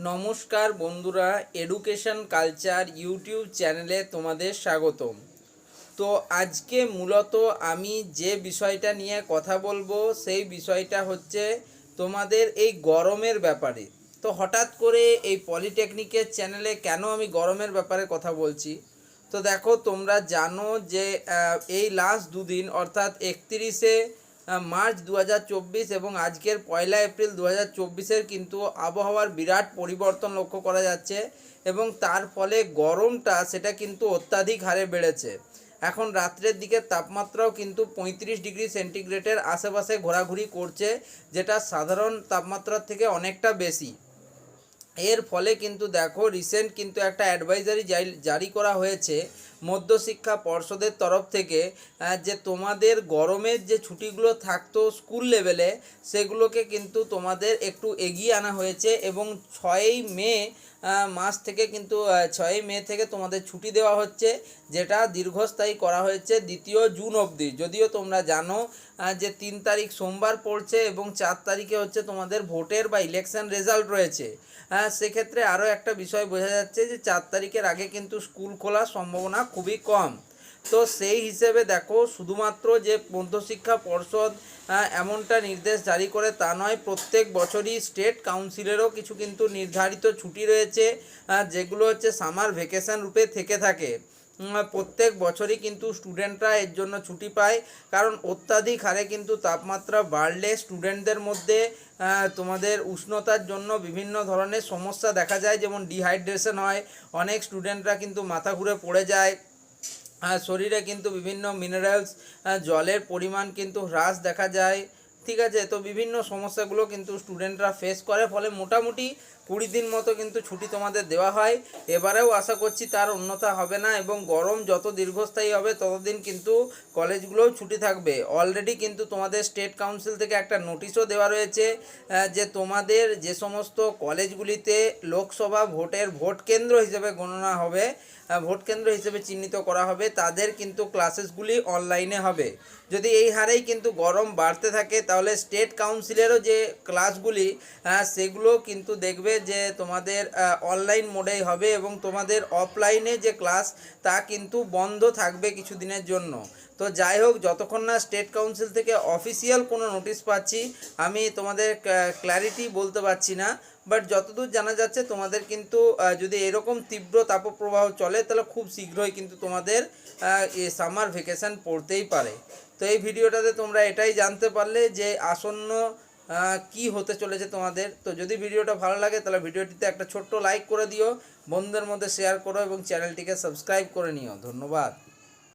নমস্কার বন্ধুরা, education culture YouTube চ্যানেলে তোমাদের স্বাগতম। তো আজকে মূলত আমি যে বিষয়টা নিয়ে কথা বলবো সেই বিষয়টা হচ্ছে তোমাদের এই গরমের ব্যাপারে। তো হঠাৎ করে এই পলিটেকনিকের চ্যানেলে কেন আমি গরমের ব্যাপারে কথা বলছি? তো দেখো, তোমরা জানো যে এই লাস্ট দুদিন অর্থাৎ 31শে মার্চ 2024 এবং আজকের 1 এপ্রিল 2024-এর কিন্তু আবহাওয়ার বিরাট পরিবর্তন লক্ষ্য করা যাচ্ছে এবং তার ফলে গরমটা সেটা কিন্তু অত্যাধিক হারে বেড়েছে। এখন রাত্রের দিকে তাপমাত্রাও কিন্তু 35 ডিগ্রি সেন্টিগ্রেডের আশেপাশে ঘোরাঘুরি করছে, যেটা সাধারণ তাপমাত্রার থেকে অনেকটা বেশি। এর ফলে কিন্তু দেখো, রিসেন্ট কিন্তু একটা অ্যাডভাইজারি জারি করা হয়েছে মধ্যশিক্ষা পর্ষদের তরফ থেকে, যে তোমাদের গরমের যে ছুটিগুলো থাকতো স্কুল লেভেলে সেগুলোকে কিন্তু তোমাদের একটু এগিয়ে আনা হয়েছে এবং 6ই মে মাস থেকে কিন্তু 6ই মে থেকে তোমাদের ছুটি দেওয়া হচ্ছে, যেটা দীর্ঘস্থায়ী করা হয়েছে 2 জুন অবধি। যদিও তোমরা জানো যে 3 তারিখ সোমবার পড়ছে এবং 4 তারিখে হচ্ছে তোমাদের ভোটের বা ইলেকশন রেজাল্ট রয়েছে। সেক্ষেত্রে আরও একটা বিষয় বোঝা যাচ্ছে যে 4 তারিখের আগে কিন্তু স্কুল খোলার সম্ভাবনা খুবই কম। তো সেই হিসেবে দেখো, শুধুমাত্র যে মধ্যশিক্ষা পর্ষদ এমনটা নির্দেশ জারি করে তা নয়, প্রত্যেক বছরই স্টেট কাউন্সিলেরও কিছু কিন্তু নির্ধারিত ছুটি রয়েছে, যেগুলো হচ্ছে সামার ভ্যাকেশন রূপে থেকে থাকে। প্রত্যেক বছরই কিন্তু স্টুডেন্টরা এর জন্য ছুটি পায়, কারণ অত্যাধিক হারে কিন্তু তাপমাত্রা বাড়লে স্টুডেন্টদের মধ্যে তোমাদের উষ্ণতার জন্য বিভিন্ন ধরনের সমস্যা দেখা যায়, যেমন ডিহাইড্রেশন হয়, অনেক স্টুডেন্টরা কিন্তু মাথা ঘুরে পড়ে যায়, শরীরে কিন্তু বিভিন্ন মিনারেলস জলের পরিমাণ কিন্তু হ্রাস দেখা যায়। ঠিক আছে, তো বিভিন্ন সমস্যাগুলো কিন্তু স্টুডেন্টরা ফেস করে, ফলে মোটামুটি 20 দিন মতো কিন্তু ছুটি তোমাদের দেওয়া হয়। এবারেও আশা করছি তার অন্যথা হবে না এবং গরম যত দীর্ঘস্থায়ী হবে ততদিন কিন্তু কলেজগুলোও ছুটি থাকবে। অলরেডি কিন্তু তোমাদের স্টেট কাউন্সিল থেকে একটা নোটিশও দেওয়া রয়েছে, যে তোমাদের যে সমস্ত কলেজগুলিতে লোকসভা ভোটের ভোট কেন্দ্র হিসেবে গণনা হবে, ভোট কেন্দ্র হিসেবে চিহ্নিত করা হবে, তাদের কিন্তু ক্লাসেসগুলি অনলাইনে হবে। যদি এই হারেই কিন্তু গরম বাড়তে থাকে তাহলে স্টেট কাউন্সিলেরও যে ক্লাসগুলি সেগুলো কিন্তু দেখবে যে তোমাদের অনলাইন মোডেই হবে এবং তোমাদের অফলাইনে যে ক্লাস তা কিন্তু বন্ধ থাকবে কিছুদিনের জন্য। তো যাই হোক, যতক্ষণ না স্টেট কাউন্সিল থেকে অফিসিয়াল কোনো নোটিশ পাচ্ছি আমি তোমাদের ক্ল্যারিটি বলতে পারছি না, বাট যতদূর জানা যাচ্ছে তোমাদের কিন্তু যদি এরকম তীব্র তাপপ্রবাহ চলে তাহলে খুব শীঘ্রই কিন্তু তোমাদের সামার ভ্যাকেশন পড়তেই পারে। তো এই ভিডিওটাতে তোমরা এটাই জানতে পারলে যে আসন্ন কি হতে চলেছে তোমাদের। তো যদি ভিডিওটা ভালো লাগে তাহলে ভিডিওটিতে একটা ছোট্ট লাইক করে দিও, বন্ধুদের মধ্যে শেয়ার করো এবং চ্যানেলটিকে সাবস্ক্রাইব করে নিও। ধন্যবাদ।